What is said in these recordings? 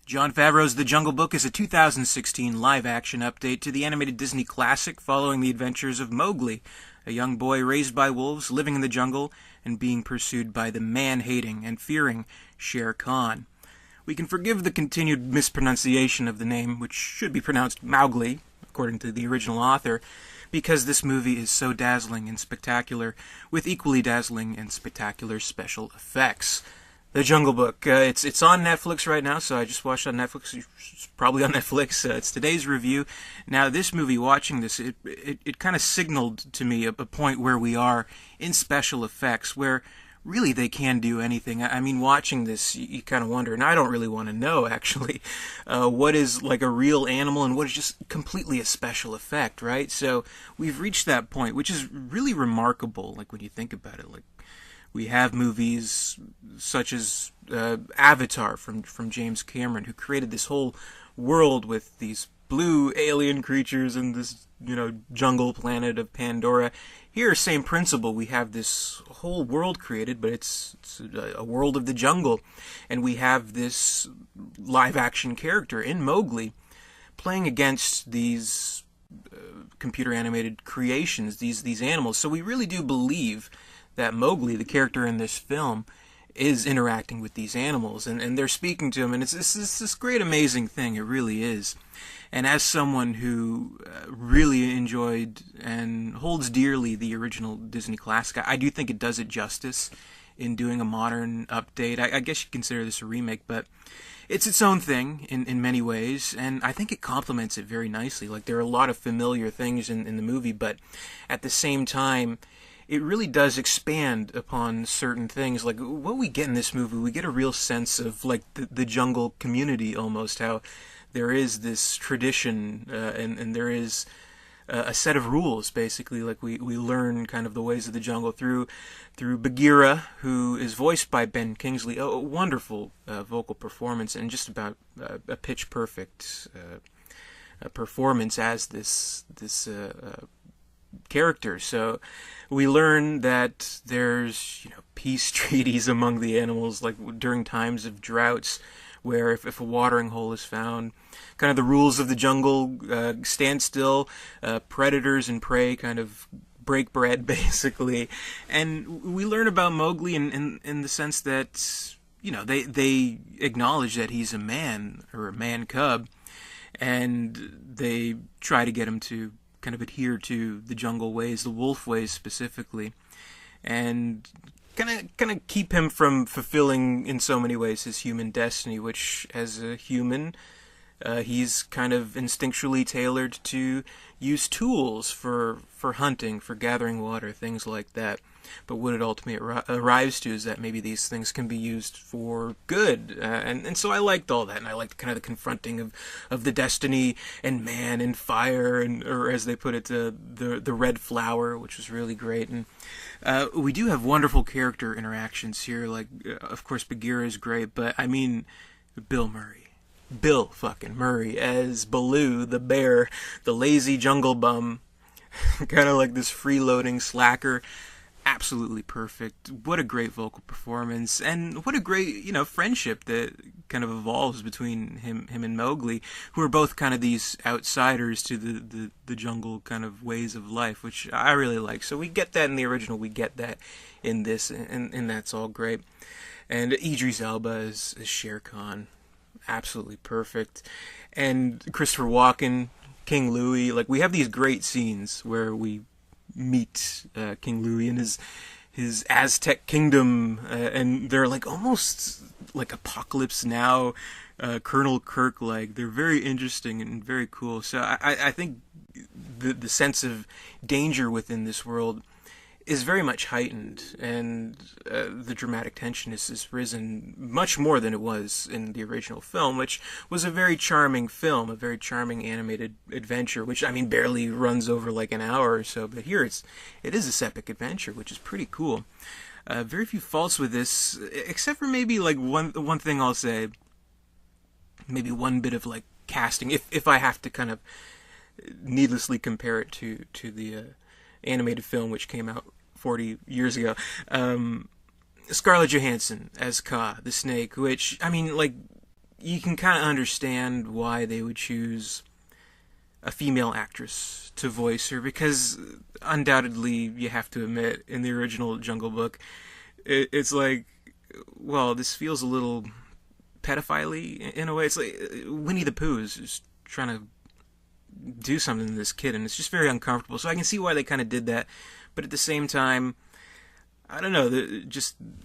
Jon Favreau's The Jungle Book is a 2016 live-action update to the animated Disney classic following the adventures of Mowgli, a young boy raised by wolves, living in the jungle, and being pursued by the man-hating and fearing Shere Khan. We can forgive the continued mispronunciation of the name, which should be pronounced Mowgli, according to the original author, because this movie is so dazzling and spectacular, with equally dazzling and spectacular special effects. The Jungle Book. It's on Netflix right now, so I just watched it on Netflix. It's probably on Netflix. It's today's review. Now, this movie, watching this, it kind of signaled to me a point where we are in special effects, where really they can do anything. I mean, watching this, you kind of wonder, and I don't really want to know, actually, what is like a real animal and what is just completely a special effect, right? So we've reached that point, which is really remarkable, like when you think about it. Like, we have movies such as Avatar from James Cameron, who created this whole world with these blue alien creatures and this, jungle planet of Pandora. Here, same principle. We have this whole world created, but it's a world of the jungle. And we have this live-action character in Mowgli playing against these computer-animated creations, these animals. So we really do believe that Mowgli, the character in this film, is interacting with these animals, and they're speaking to him, and it's this great, amazing thing. It really is. And as someone who really enjoyed and holds dearly the original Disney classic, I do think it does it justice in doing a modern update. I guess you'd consider this a remake, but it's its own thing in many ways, and I think it complements it very nicely. Like, there are a lot of familiar things in the movie, but at the same time, it really does expand upon certain things. Like, what we get in this movie, we get a real sense of, like, the jungle community, almost, how there is this tradition, and there is a set of rules, basically. Like, we learn kind of the ways of the jungle through Bagheera, who is voiced by Ben Kingsley. A wonderful vocal performance, and just about a pitch-perfect performance as this character. So we learn that there's peace treaties among the animals, like during times of droughts, where if a watering hole is found, kind of the rules of the jungle stand still, predators and prey kind of break bread, basically. And we learn about Mowgli in the sense that they acknowledge that he's a man, or a man cub, and they try to get him to kind of adhere to the jungle ways, the wolf ways specifically, and kind of keep him from fulfilling in so many ways his human destiny, which as a human he's kind of instinctually tailored to use tools for hunting, for gathering water, things like that. But what it ultimately arrives to is that maybe these things can be used for good. And so I liked all that, and I liked kind of the confronting of the destiny and man and fire, or as they put it, the red flower, which was really great. And we do have wonderful character interactions here. Like, of course, Bagheera is great, but I mean, Bill fucking Murray as Baloo, the bear, the lazy jungle bum, kind of like this freeloading slacker. Absolutely perfect. What a great vocal performance, and what a great, friendship that kind of evolves between him and Mowgli, who are both kind of these outsiders to the jungle kind of ways of life, which I really like. So we get that in the original, we get that in this, and that's all great. And Idris Elba is Shere Khan, absolutely perfect. And Christopher Walken, King Louie, like, we have these great scenes where we meet King Louie and his Aztec kingdom, and they're like almost like Apocalypse Now, Colonel Kirk, like they're very interesting and very cool. So I think the sense of danger within this world is very much heightened, and the dramatic tension is risen much more than it was in the original film, which was a very charming film, a very charming animated adventure, which, I mean, barely runs over like an hour or so, but here it is this epic adventure, which is pretty cool. Very few faults with this, except for maybe like one thing I'll say, maybe one bit of like casting, if I have to kind of needlessly compare it to the animated film which came out 40 years ago. Scarlett Johansson as Kaa, the snake, which, I mean, like, you can kind of understand why they would choose a female actress to voice her, because undoubtedly, you have to admit, in the original Jungle Book, it's like, well, this feels a little pedophile-y in a way. It's like Winnie the Pooh is just trying to do something to this kid, and it's just very uncomfortable. So I can see why they kind of did that, but at the same time, I don't know.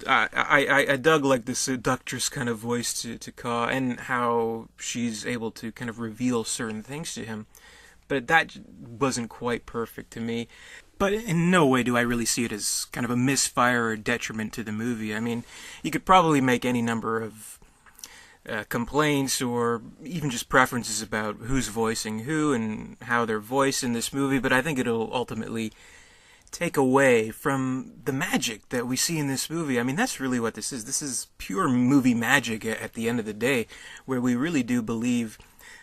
I dug like the seductress kind of voice to Ka, and how she's able to kind of reveal certain things to him. But that wasn't quite perfect to me. But in no way do I really see it as kind of a misfire or detriment to the movie. I mean, you could probably make any number of complaints or even just preferences about who's voicing who and how they're voiced in this movie, but I think it'll ultimately take away from the magic that we see in this movie. I mean, that's really what this is. This is pure movie magic at the end of the day, where we really do believe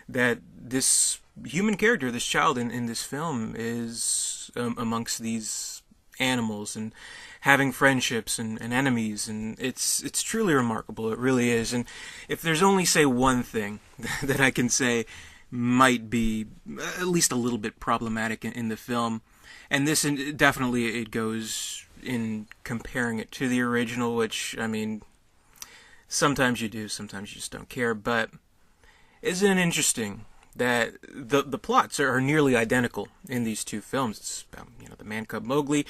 that this human character, this child in this film, is amongst these animals and having friendships and enemies, and it's truly remarkable. It really is. And if there's only, say, one thing that I can say might be at least a little bit problematic in the film, and this definitely it goes in comparing it to the original, which, I mean, sometimes you do, sometimes you just don't care, but isn't it interesting that the plots are nearly identical in these two films? It's about, the man cub Mowgli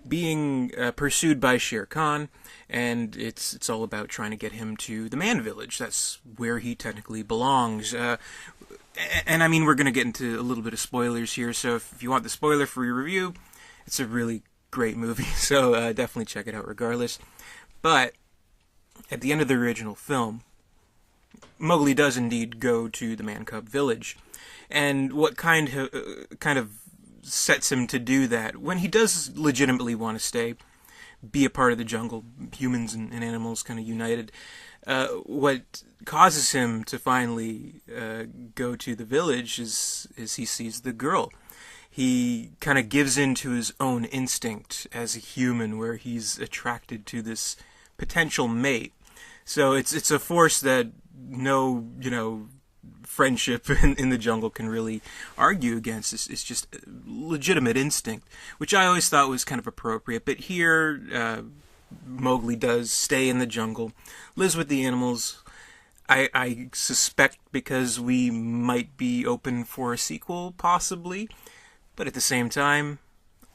being pursued by Shere Khan, and it's all about trying to get him to the man village. That's where he technically belongs. And I mean, we're going to get into a little bit of spoilers here, so if you want the spoiler-free review, it's a really great movie, so definitely check it out regardless. But at the end of the original film, Mowgli does indeed go to the man cub village, and what kind of sets him to do that, when he does legitimately want to stay, be a part of the jungle, humans and animals kind of united, what causes him to finally go to the village is he sees the girl. He kind of gives in to his own instinct as a human, where he's attracted to this potential mate. So it's a force that no, friendship in the jungle can really argue against. It's just legitimate instinct, which I always thought was kind of appropriate. But here, Mowgli does stay in the jungle, lives with the animals. I suspect because we might be open for a sequel, possibly. But at the same time,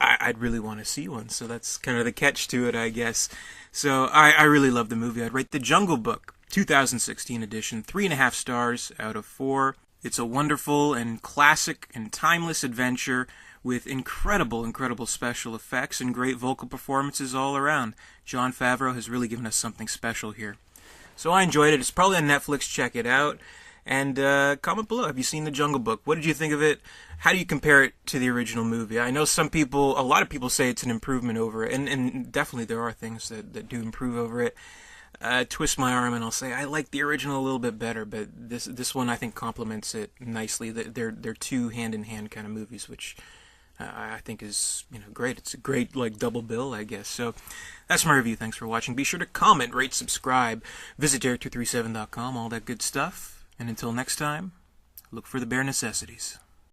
I'd really want to see one. So that's kind of the catch to it, I guess. So I really love the movie. I'd rate The Jungle Book 2016 edition 3.5 stars out of 4. It's a wonderful and classic and timeless adventure with incredible special effects and great vocal performances all around. Jon Favreau has really given us something special here. So I enjoyed it. It's probably on Netflix. Check it out. And comment below. Have you seen The Jungle Book? What did you think of it? How do you compare it to the original movie? I know a lot of people say it's an improvement over it. And definitely there are things that do improve over it. Twist my arm and I'll say I like the original a little bit better, but this one I think complements it nicely. They're two hand-in-hand kind of movies, which I think is great. It's a great double bill, I guess. So that's my review. Thanks for watching. Be sure to comment, rate, subscribe, visit Derek237.com, all that good stuff. And until next time, look for the bare necessities.